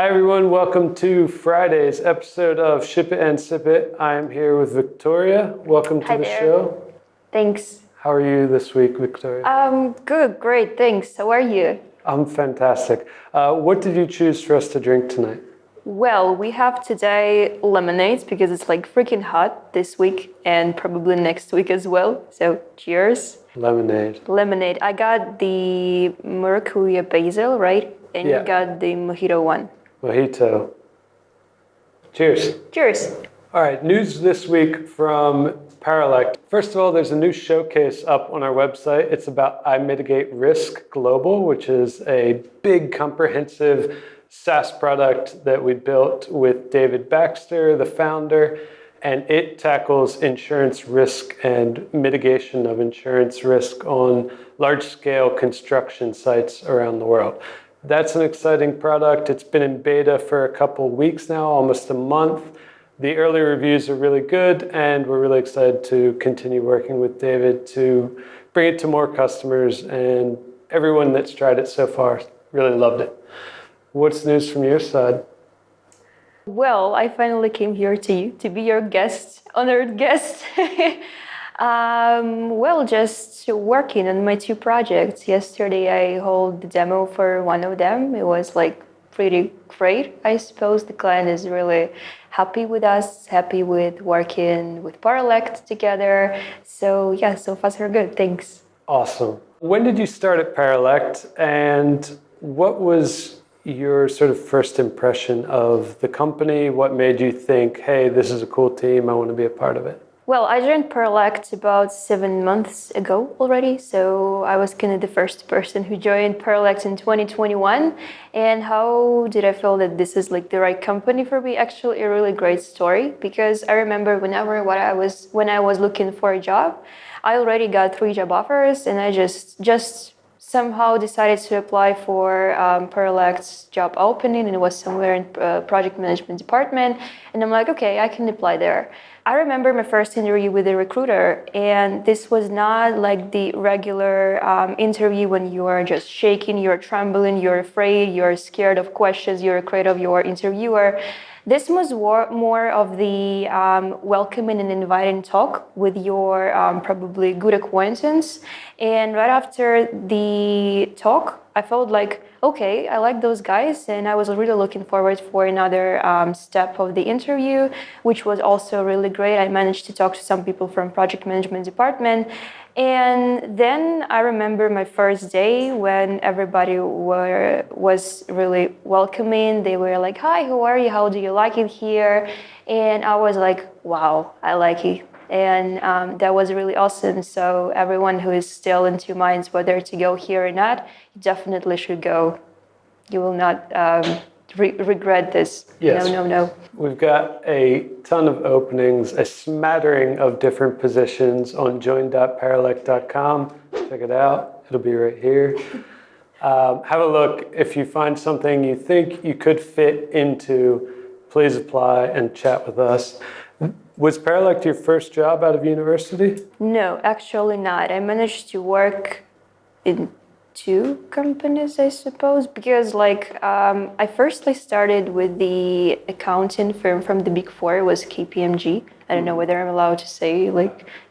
Hi everyone, welcome to Friday's episode of Ship It and Sip It. I am here with Victoria. Welcome to the show. Thanks. How are you this week, Victoria? Good, great, thanks. How are you? I'm fantastic. What did you choose for us to drink tonight? Well, we have today lemonade because it's like freaking hot this week and probably next week as well. So cheers. Lemonade. I got the maracuja basil, right? And you got the mojito one. Mojito. Cheers. Cheers. All right, news this week from Paralect. First of all, there's a new showcase up on our website. It's about I Mitigate Risk Global, which is a big, comprehensive SaaS product that we built with David Baxter, the founder, and it tackles insurance risk and mitigation of insurance risk on large-scale construction sites around the world. That's an exciting product. It's been in beta for a couple weeks now, almost a month. The early reviews are really good, and we're really excited to continue working with David to bring it to more customers, and everyone that's tried it so far really loved it. What's news from your side? Well, I finally came here to you to be your guest, honored guest. Just working on my two projects. Yesterday I held the demo for one of them. It was like pretty great. I suppose the client is really happy with us, happy with working with Paralect together. So yeah, so far so good. Thanks. Awesome. When did you start at Paralect, and what was your sort of first impression of the company? What made you think, hey, this is a cool team, I want to be a part of it? Well, I joined Paralect about 7 months ago already, so I was kind of the first person who joined Paralect in 2021. And how did I feel that this is like the right company for me? Actually, a really great story, because I remember when I was looking for a job, I already got 3 job offers, and I just somehow decided to apply for Paralect's job opening, and it was somewhere in project management department. And I'm like, okay, I can apply there. I remember my first interview with a recruiter, and this was not like the regular interview when you are just shaking, you're trembling, you're afraid, you're scared of questions, you're afraid of your interviewer. This was more of the welcoming and inviting talk with your probably good acquaintance. And right after the talk, I felt like, okay, I like those guys, and I was really looking forward for another step of the interview, which was also really great. I managed to talk to some people from project management department. And then I remember my first day when everybody was really welcoming. They were like, hi, how are you? How do you like it here? And I was like, wow, I like it. And that was really awesome. So everyone who is still in two minds whether to go here or not, you definitely should go. You will not regret this. Yes. No. We've got a ton of openings, a smattering of different positions on join.paralect.com. Check it out. It'll be right here. Have a look. If you find something you think you could fit into, please apply and chat with us. Was Paralect your first job out of university? No, actually not. I managed to work in 2 companies, I suppose, because I firstly started with the accounting firm from the Big Four. It was KPMG. I don't know whether I'm allowed to say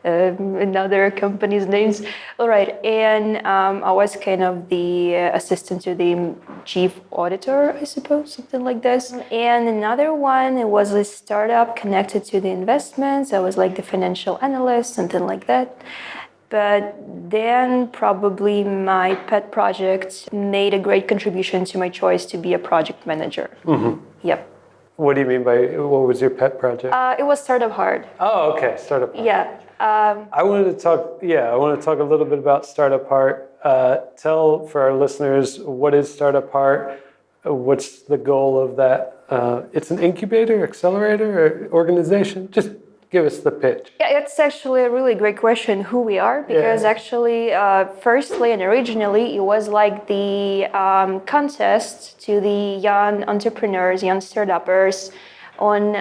another company's names. All right, and I was kind of the assistant to the chief auditor, I suppose, something like this. And another one, it was a startup connected to the investments. I was like the financial analyst, something like that. But then probably my pet project made a great contribution to my choice to be a project manager. Mm-hmm. Yep. What do you mean by, what was your pet project? It was Startup Hard. Oh, okay, Startup Hard. Yeah. I want to talk a little bit about Startup Heart. Tell for our listeners, what is Startup Heart? What's the goal of that? It's an incubator, accelerator, or organization? Just give us the pitch. Yeah, it's actually a really great question who we are, because actually, firstly and originally, it was like the contest to the young entrepreneurs, young startuppers on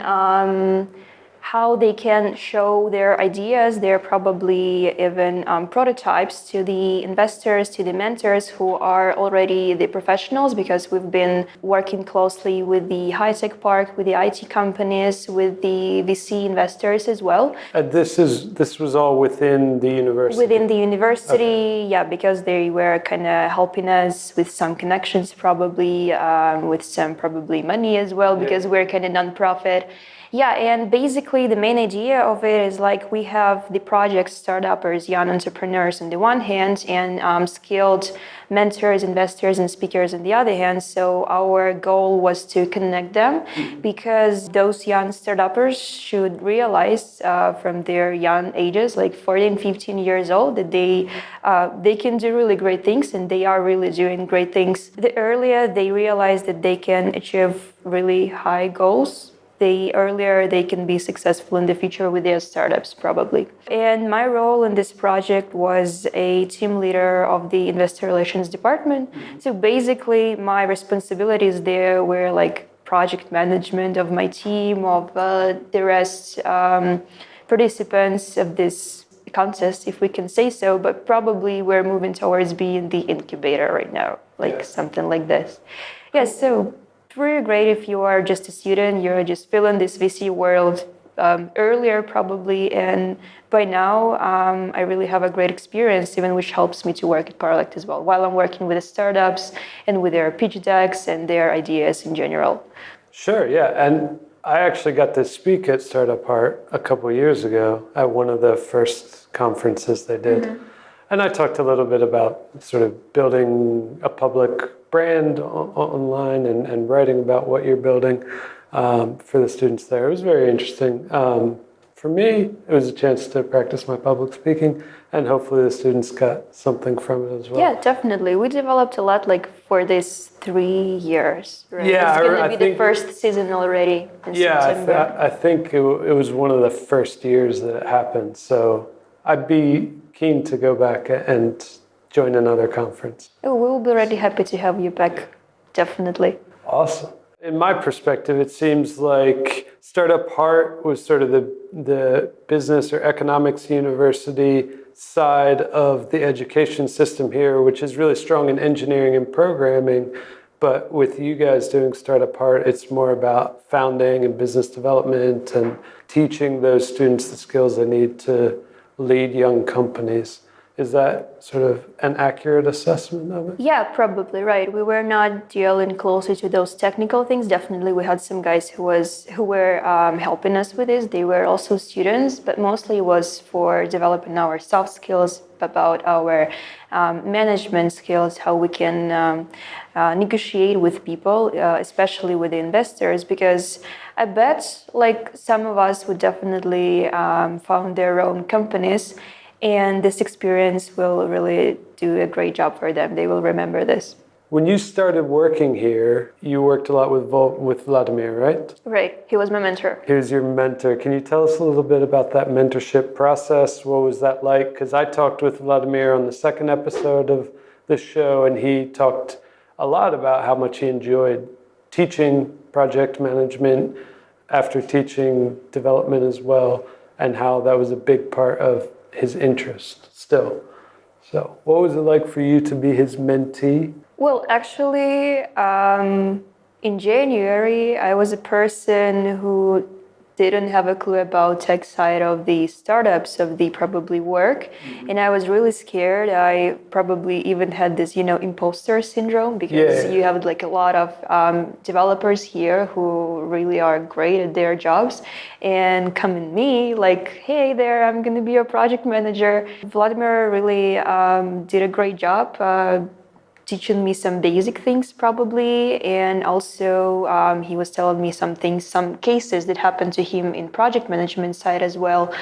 how they can show their ideas, their probably even prototypes to the investors, to the mentors who are already the professionals, because we've been working closely with the high-tech park, with the IT companies, with the VC investors as well. This was all within the university? Within the university, okay. Yeah, because they were kind of helping us with some connections probably, with some probably money as well, because we're kind of non-profit. Yeah, and basically the main idea of it is like we have the project startuppers, young entrepreneurs on the one hand, and skilled mentors, investors, and speakers on the other hand. So our goal was to connect them, because those young startuppers should realize from their young ages, like 14, 15 years old, that they can do really great things, and they are really doing great things. The earlier they realize that they can achieve really high goals, the earlier they can be successful in the future with their startups, probably. And my role in this project was a team leader of the investor relations department. So basically, my responsibilities there were like project management of my team, of the rest participants of this contest, if we can say so, but probably we're moving towards being the incubator right now, like something like this. Yes, so pretty great if you are just a student, you're just feeling this VC world earlier probably, and by now I really have a great experience, even which helps me to work at Paralect as well, while I'm working with the startups and with their pitch decks and their ideas in general. Sure, yeah, and I actually got to speak at Startup Heart a couple of years ago at one of the first conferences they did. Mm-hmm. And I talked a little bit about sort of building a public brand online and writing about what you're building for the students there. It was very interesting. For me, it was a chance to practice my public speaking, and hopefully the students got something from it as well. Yeah, definitely. We developed a lot like for these 3 years, right? Yeah, it's going to be the first season already in September. I think it was one of the first years that it happened. So I'd be keen to go back and join another conference. Oh, we will be really happy to have you back, definitely. Awesome. In my perspective, it seems like Startup Heart was sort of the business or economics university side of the education system here, which is really strong in engineering and programming. But with you guys doing Startup Heart, it's more about founding and business development and teaching those students the skills they need to lead young companies. Is that sort of an accurate assessment of it? Yeah, probably right. We were not dealing closely to those technical things. Definitely, we had some guys who were helping us with this. They were also students, but mostly it was for developing our soft skills, about our management skills, how we can negotiate with people, especially with the investors. Because I bet, like some of us would definitely found their own companies. And this experience will really do a great job for them. They will remember this. When you started working here, you worked a lot with Vladimir, right? Right. He was my mentor. He was your mentor. Can you tell us a little bit about that mentorship process? What was that like? Because I talked with Vladimir on the second episode of this show, and he talked a lot about how much he enjoyed teaching project management after teaching development as well, and how that was a big part of his interest still. So what was it like for you to be his mentee? Well, actually, in January, I was a person who didn't have a clue about tech side of the startups, of the probably work. Mm-hmm. And I was really scared. I probably even had this, imposter syndrome, because you have like a lot of developers here who really are great at their jobs, and come in me like, hey there, I'm going to be a project manager. Vladimir really did a great job teaching me some basic things probably, and also he was telling me some cases that happened to him in project management side as well.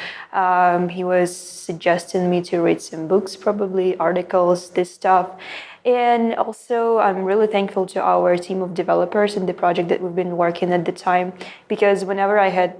He was suggesting me to read some books, probably articles, this stuff. And also, I'm really thankful to our team of developers in the project that we've been working at the time, because whenever I had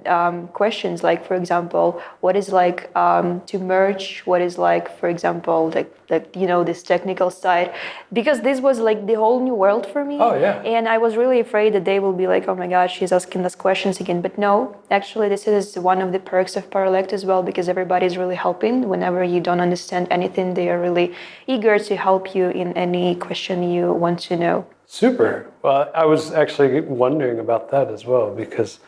questions, like for example, what is like to merge, what is like, for example, this technical side, because this was like the whole new world for me. Oh, yeah. And I was really afraid that they will be like, oh my God, she's asking us questions again. But no, actually, this is one of the perks of Paralect as well, because everybody is really helping. Whenever you don't understand anything, they are really eager to help you in any question you want to know. Super. Well, I was actually wondering about that as well, because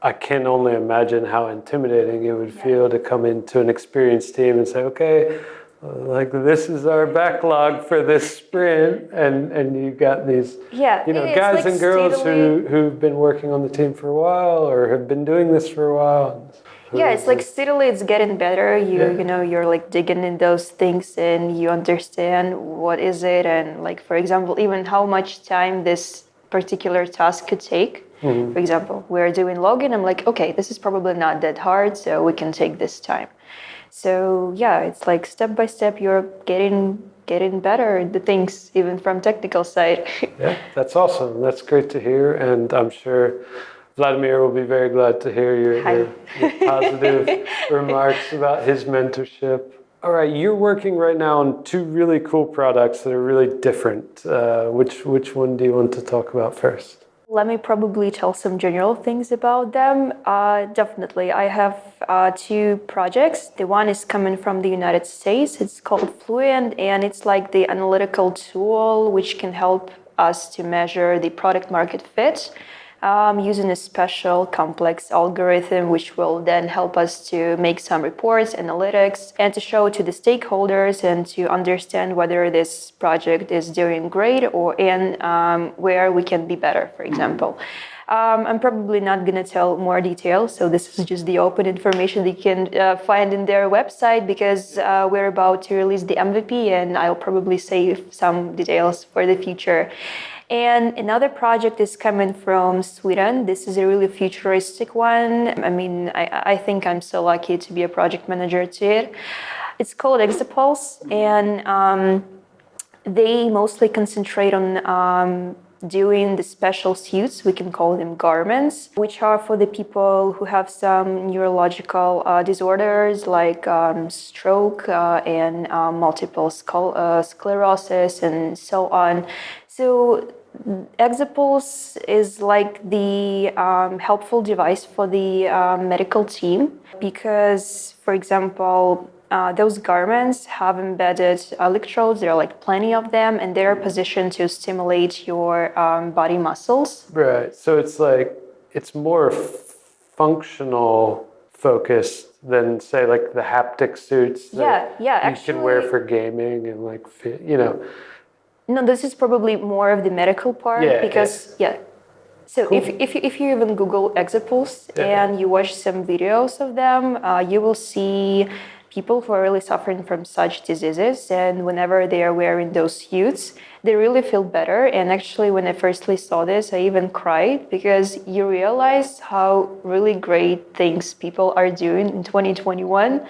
I can only imagine how intimidating it would feel to come into an experienced team and say, okay, like this is our backlog for this sprint, and you got these guys and girls who've been working on the team for a while or have been doing this for a while. Yeah, it's like steadily it's getting better. You're like digging in those things and you understand what is it, and like for example, even how much time this particular task could take. Mm-hmm. For example, we're doing login. I'm like, okay, this is probably not that hard, so we can take this time. So yeah, it's like step by step you're getting better at the things, even from technical side. Yeah, that's awesome. That's great to hear, and I'm sure Vladimir will be very glad to hear your positive remarks about his mentorship. All right, you're working right now on two really cool products that are really different. Which one do you want to talk about first? Let me probably tell some general things about them. Definitely, I have two projects. The one is coming from the United States. It's called Fluent, and it's like the analytical tool which can help us to measure the product market fit. Using a special complex algorithm which will then help us to make some reports, analytics, and to show to the stakeholders and to understand whether this project is doing great where we can be better, for example. I'm probably not going to tell more details, so this is just the open information that you can find in their website, because we're about to release the MVP and I'll probably save some details for the future. And another project is coming from Sweden. This is a really futuristic one. I mean, I think I'm so lucky to be a project manager to it. It's called EXOPULSE, and they mostly concentrate on doing the special suits, we can call them garments, which are for the people who have some neurological disorders like stroke and multiple sclerosis and so on. So EXOPULSE is like the helpful device for the medical team, because, for example, those garments have embedded electrodes. There are like plenty of them, and they're positioned to stimulate your body muscles. Right. So it's more functional focused than, say, like the haptic suits that you can wear for gaming and like No, this is probably more of the medical part, because So cool. if you even Google EXOPULSE and you watch some videos of them, you will see people who are really suffering from such diseases, and whenever they are wearing those suits, they really feel better. And actually, when I firstly saw this, I even cried, because you realize how really great things people are doing in 2021,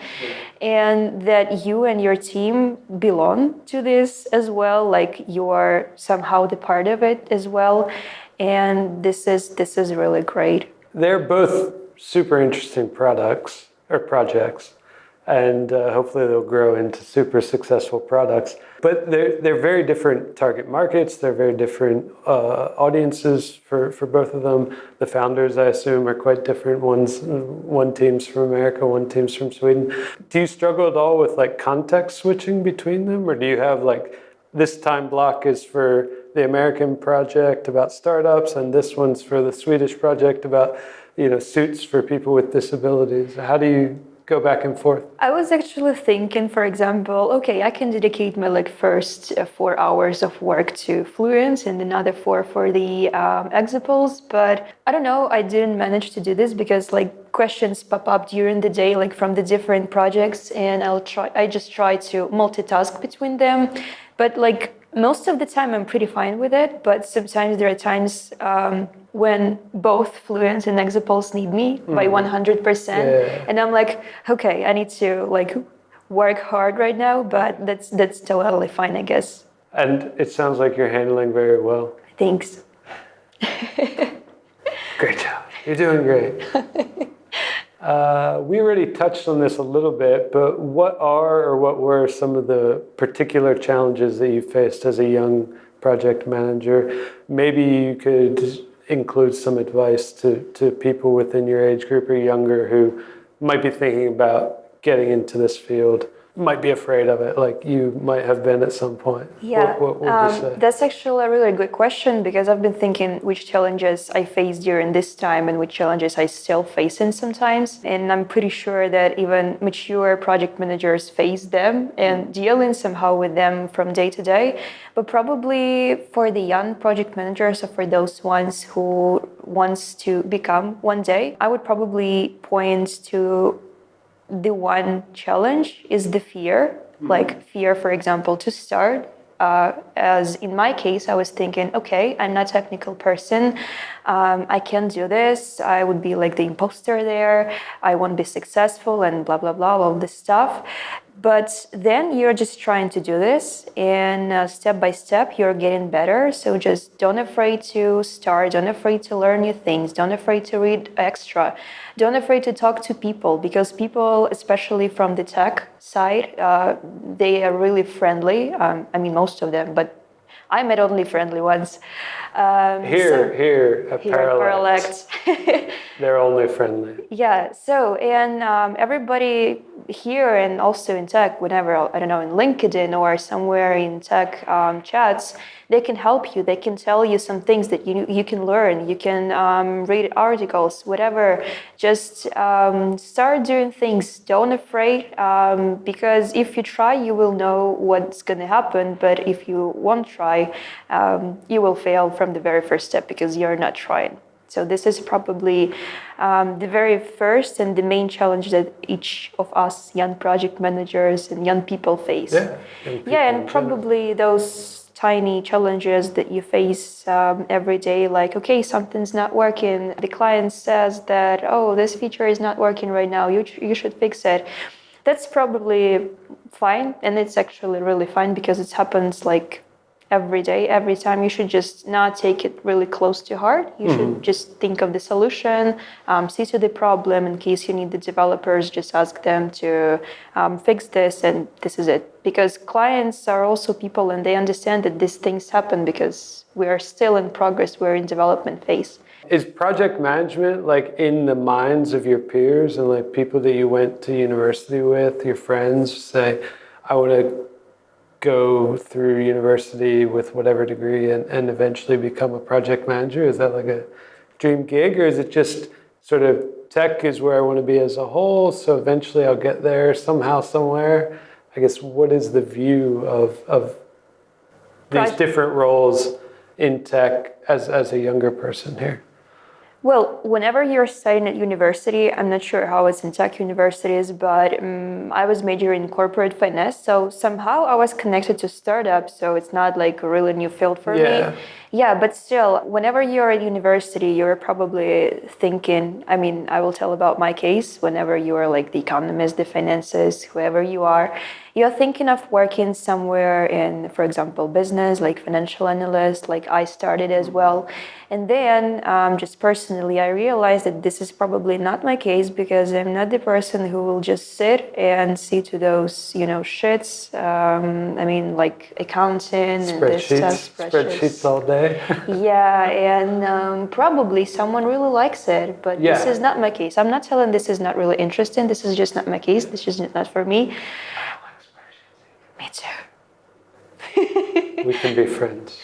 and that you and your team belong to this as well, like you are somehow the part of it as well. And this is really great. They're both super interesting products or projects, and hopefully they'll grow into super successful products. But they're very different target markets. They're very different audiences for both of them. The founders, I assume, are quite different. One team's from America, one team's from Sweden. Do you struggle at all with like context switching between them, or do you have like this time block is for the American project about startups, and this one's for the Swedish project about suits for people with disabilities? How do you go back and forth? I was actually thinking, for example, okay, I can dedicate my first 4 hours of work to Fluent and another 4 for the EXOPULSE, but I don't know, I didn't manage to do this because questions pop up during the day, from the different projects, and I just try to multitask between them. But most of the time I'm pretty fine with it, but sometimes there are times when both Fluent and EXOPULSE need me by 100%. And I'm like, okay, I need to work hard right now, but that's totally fine, I guess. And it sounds like you're handling very well. Thanks. Great job. You're doing great. We already touched on this a little bit, but what were some of the particular challenges that you faced as a young project manager? Maybe you could include some advice to people within your age group or younger who might be thinking about getting into this field, might be afraid of it, like you might have been at some point. Yeah, What would you say? that's actually a really good question because I've been thinking which challenges I faced during this time and which challenges I still face in sometimes. And I'm pretty sure that even mature project managers face them and dealing somehow with them from day to day. But probably for the young project managers or for those ones who wants to become one day, I would probably point to the one challenge is the fear, like fear, for example, to start. As in my case, I was thinking, okay, I'm not a technical person. I can't do this. I would be like the imposter there. I won't be successful and blah, blah, blah, all this stuff. But then you're just trying to do this and step by step you're getting better. So just don't afraid to start, don't afraid to learn new things, don't afraid to read extra, don't afraid to talk to people because people, especially from the tech side, they are really friendly. I mean, most of them, but I met only friendly ones. Here at Paralect, they're only friendly. Yeah, so, and everybody here and also in tech, whenever, I don't know, in LinkedIn or somewhere in tech chats, they can help you. They can tell you some things that you can learn. You can read articles, whatever. Just start doing things. Don't afraid, because if you try, you will know what's going to happen. But if you won't try, you will fail from the very first step because you're not trying. So this is probably the very first and the main challenge that each of us young project managers and young people face. Yeah, and probably those tiny challenges that you face every day, like, okay, something's not working. The client says that, oh, this feature is not working right now. You should fix it. That's probably fine. And it's actually really fine because it happens like every day, every time. You should just not take it really close to heart. You should just think of the solution, see to the problem. In case you need the developers, just ask them to fix this, and this is it. Because clients are also people and they understand that these things happen because we are still in progress, we're in development phase. Is project management like in the minds of your peers and like people that you went to university with, your friends, say, I want to go through university with whatever degree and eventually become a project manager? Is that like a dream gig, or is it just sort of tech is where I want to be as a whole, so eventually I'll get there somehow, somewhere? I guess what is the view of these different roles in tech as a younger person here? Well, whenever you're studying at university, I'm not sure how it's in tech universities, but I was majoring in corporate finance. So somehow I was connected to startups. So it's not like a really new field for me. Yeah, but still, whenever you're at university, you're probably thinking, I mean, I will tell about my case. Whenever you are like the economist, the finances, whoever you are, you're thinking of working somewhere in, for example, business, like financial analyst, like I started as well. And then just personally, I realized that this is probably not my case because I'm not the person who will just sit and see to those, sheets. I mean, like accounting and this stuff. Spreadsheets all day. Yeah, and probably someone really likes it, but this is not my case. I'm not telling this is not really interesting. This is just not my case. This is not for me. Me too. We can be friends.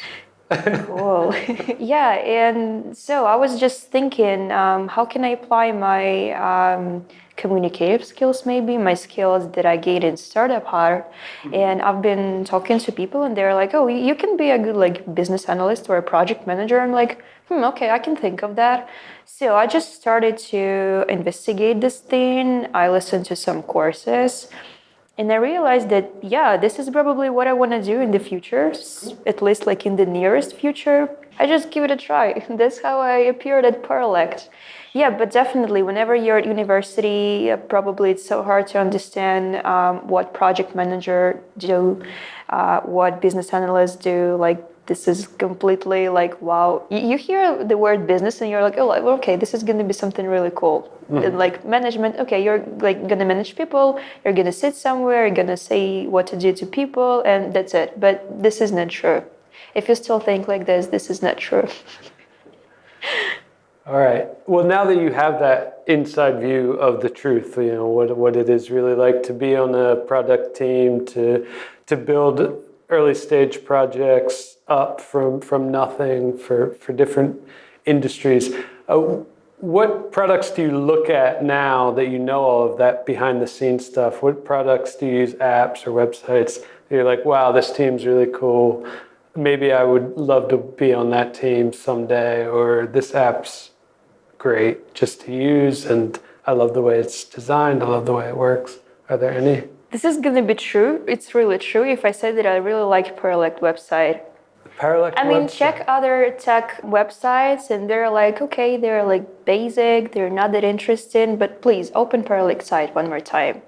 Cool. Yeah, and so I was just thinking, how can I apply my communicative skills, maybe my skills that I gained in startup art. And I've been talking to people and they're like, oh, you can be a good like business analyst or a project manager. I'm like, okay, I can think of that. So I just started to investigate this thing. I listened to some courses. And I realized that, yeah, this is probably what I want to do in the future, at least like in the nearest future, I just give it a try. That's how I appeared at Paralect. Yeah, but definitely, whenever you're at university, probably it's so hard to understand what project manager do, what business analysts do. Like, this is completely like, wow. You hear the word business and you're like, oh, well, okay, this is going to be something really cool. And like management, okay, you're like going to manage people, you're going to sit somewhere, you're going to say what to do to people, and that's it. But this is not true. If you still think like this is not true. All right. Well, now that you have that inside view of the truth, what it is really like to be on a product team, to build early stage projects up from nothing for different industries. What products do you look at now that you know all of that behind the scenes stuff? What products do you use, apps or websites that you're like, wow, this team's really cool. Maybe I would love to be on that team someday, or this app's great just to use and I love the way it's designed, I love the way it works. Are there any? This is going to be true. It's really true if I say that I really like Paralect website. Paralect I mean, website? check other tech websites and they're like, okay, they're like basic, they're not that interesting, but please open Paralect site one more time.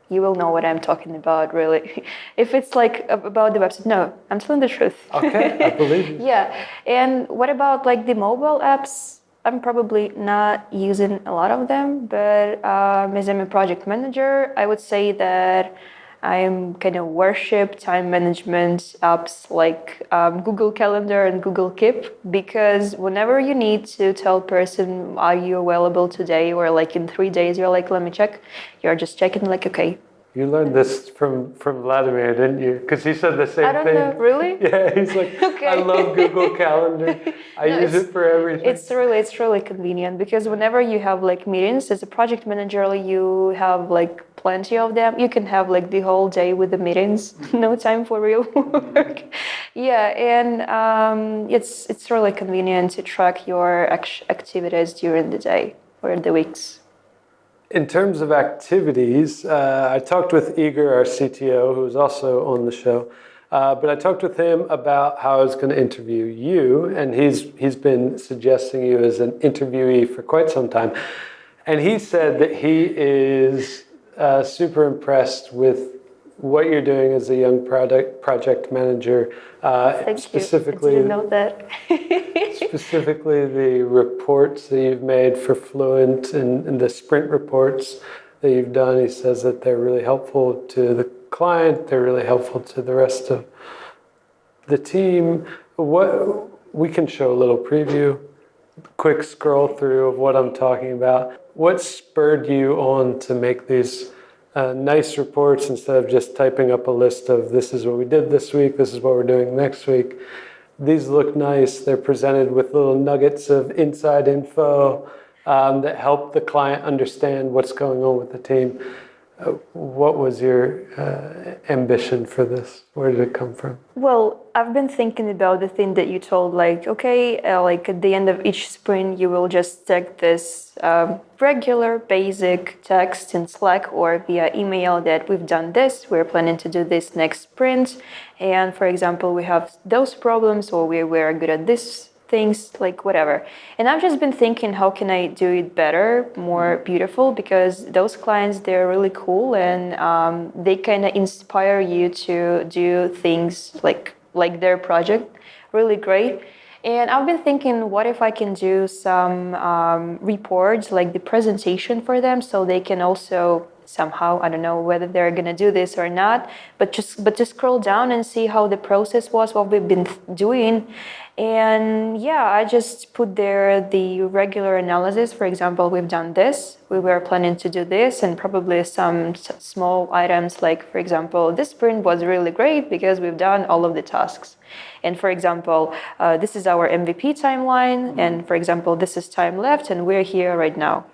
You will know what I'm talking about, really. If it's like about the website, no, I'm telling the truth. Okay, I believe you. Yeah, and what about like the mobile apps? I'm probably not using a lot of them, but as I'm a project manager, I would say that I'm kind of worship time management apps like Google Calendar and Google Keep, because whenever you need to tell person, are you available today, or like in 3 days, you're like, let me check. You're just checking like, okay. You learned this from Vladimir, didn't you? Because he said the same thing. I don't know, really? Yeah, he's like, Okay. I love Google Calendar. I use it for everything. It's really convenient, because whenever you have like meetings as a project manager, you have like plenty of them. You can have like the whole day with the meetings, no time for real work. Yeah, and it's really convenient to track your activities during the day or the weeks. In terms of activities, I talked with Igor, our CTO, who's also on the show, but I talked with him about how I was going to interview you, and he's been suggesting you as an interviewee for quite some time. And he said that he is super impressed with what you're doing as a young project manager. Thank specifically, you. I didn't know that. Specifically, the reports that you've made for Fluent and the sprint reports that you've done. He says that they're really helpful to the client. They're really helpful to the rest of the team. What we can show a little preview, quick scroll through of what I'm talking about. What spurred you on to make these nice reports instead of just typing up a list of this is what we did this week, this is what we're doing next week? These look nice. They're presented with little nuggets of inside info that help the client understand what's going on with the team. What was your ambition for this? Where did it come from? Well, I've been thinking about the thing that you told, like, okay, like at the end of each sprint, you will just take this regular basic text in Slack or via email that we've done this, we're planning to do this next sprint. And for example, we have those problems, or we're good at this things, like whatever. And I've just been thinking, how can I do it better, more beautiful? Because those clients, they're really cool, and they kind of inspire you to do things like their project really great. And I've been thinking, what if I can do some reports, like the presentation for them, so they can also somehow, I don't know whether they're gonna do this or not, but just scroll down and see how the process was, what we've been doing. And yeah, I just put there the regular analysis. For example, we've done this, we were planning to do this, and probably some small items like, for example, this sprint was really great because we've done all of the tasks. And for example, this is our MVP timeline, and for example, this is time left, and we're here right now.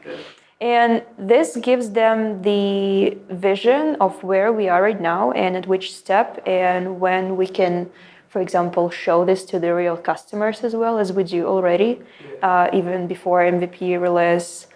And this gives them the vision of where we are right now and at which step, and when we can, for example, show this to the real customers as well, as we do already, even before MVP release.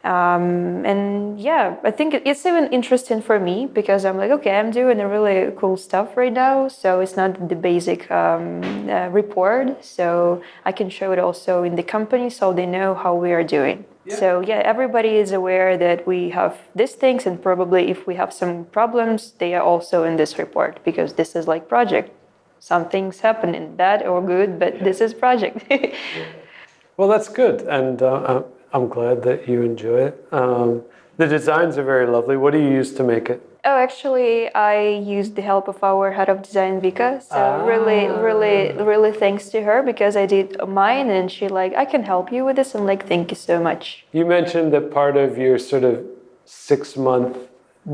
And yeah, I think it's even interesting for me because I'm like, okay, I'm doing a really cool stuff right now. So it's not the basic report. So I can show it also in the company so they know how we are doing. Yeah. So yeah, everybody is aware that we have these things, and probably if we have some problems, they are also in this report because this is like project. Some things happen bad or good, but this is project. Well, that's good, and I'm glad that you enjoy it. The designs are very lovely. What do you use to make it? Oh, actually, I used the help of our head of design, Vika. So really thanks to her because I did mine, and she like, I can help you with this. I'm like, thank you so much. You mentioned that part of your sort of 6-month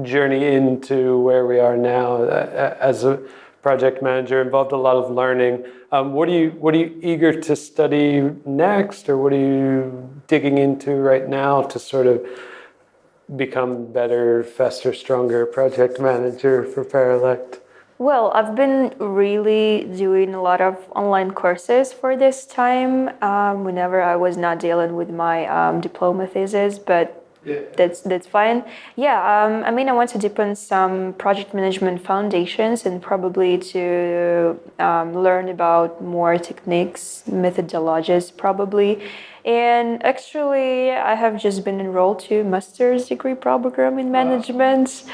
journey into where we are now as a project manager involved a lot of learning. What are you eager to study next, or what are you digging into right now to sort of become better, faster, stronger project manager for Paralect? Well, I've been really doing a lot of online courses for this time whenever I was not dealing with my diploma thesis, but yeah. That's fine. Yeah, I mean, I want to deepen some project management foundations and probably to learn about more techniques, methodologies, probably. And actually, I have just been enrolled to master's degree program in management.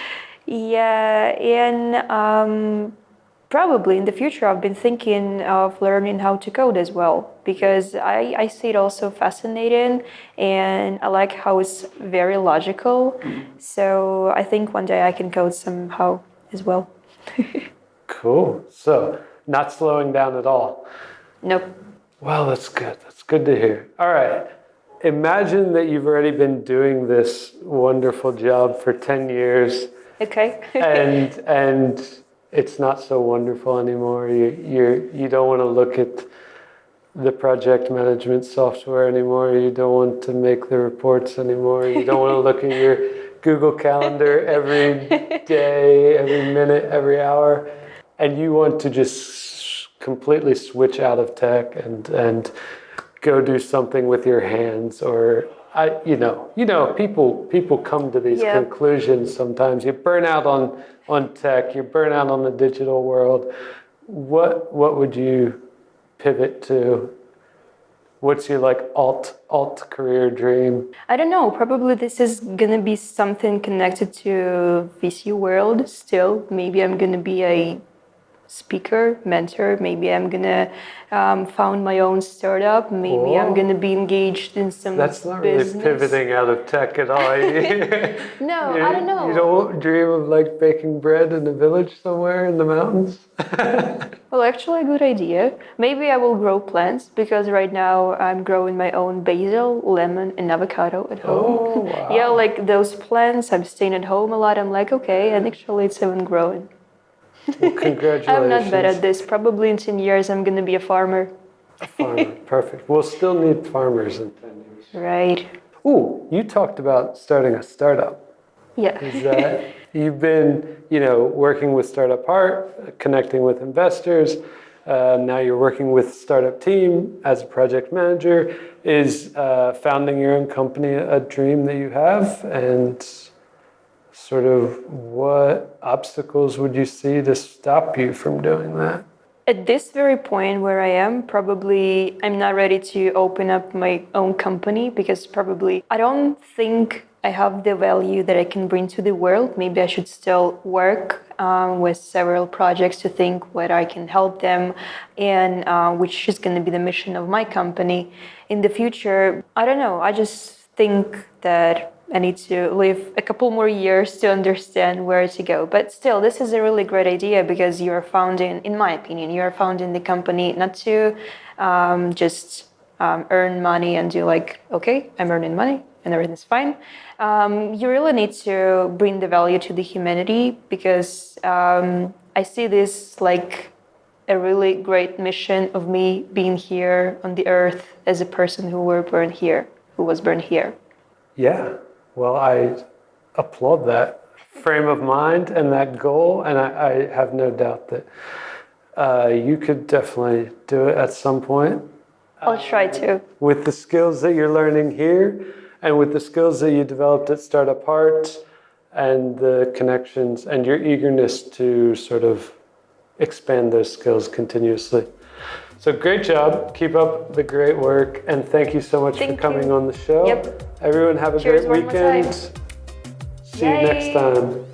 Yeah, and probably in the future, I've been thinking of learning how to code as well because I see it also fascinating and I like how it's very logical. So I think one day I can code somehow as well. Cool. So, not slowing down at all. Nope. Well, that's good. That's good to hear. All right. Imagine that you've already been doing this wonderful job for 10 years. Okay. and it's not so wonderful anymore. You don't want to look at the project management software anymore. You don't want to make the reports anymore. You don't want to look at your Google Calendar every day, every minute, every hour. And you want to just completely switch out of tech and go do something with your hands, or people come to these conclusions sometimes. You burn out on tech, you burn out on the digital world. What would you pivot to? What's your like alt career dream? I don't know. Probably this is gonna be something connected to VC world still. Maybe I'm gonna be a speaker, mentor. Maybe I'm gonna found my own startup. Maybe I'm gonna be engaged in some That's not business. really pivoting out of tech at all. No, I don't know. You don't dream of like baking bread in a village somewhere in the mountains? Well, actually, a good idea. Maybe I will grow plants because right now I'm growing my own basil, lemon, and avocado at home. Oh, wow. Yeah, like those plants. I'm staying at home a lot. I'm like, okay, and actually it's even growing. Well, congratulations. I'm not bad at this. Probably in 10 years, I'm going to be a farmer. A farmer, perfect. We'll still need farmers in 10 years. Right. Ooh, you talked about starting a startup. Yeah. Is that you've been, working with Startup Heart, connecting with investors. Now you're working with Startup Team as a project manager. Is founding your own company a dream that you have? And sort of what obstacles would you see to stop you from doing that? At this very point where I am, probably I'm not ready to open up my own company because probably I don't think I have the value that I can bring to the world. Maybe I should still work with several projects to think what I can help them and which is going to be the mission of my company in the future. I don't know. I just think that I need to live a couple more years to understand where to go. But still, this is a really great idea because you're founding, in my opinion, you're founding the company not to just earn money and do like, okay, I'm earning money and everything's fine. You really need to bring the value to the humanity because I see this like a really great mission of me being here on the earth as a person who was born here. Yeah. Well, I applaud that frame of mind and that goal, and I have no doubt that you could definitely do it at some point. I'll try to. With the skills that you're learning here, and with the skills that you developed at Startup Heart and the connections and your eagerness to sort of expand those skills continuously. So great job. Keep up the great work. And thank you so much for coming on the show. Yep. Everyone have a Cheers great weekend. See you next time.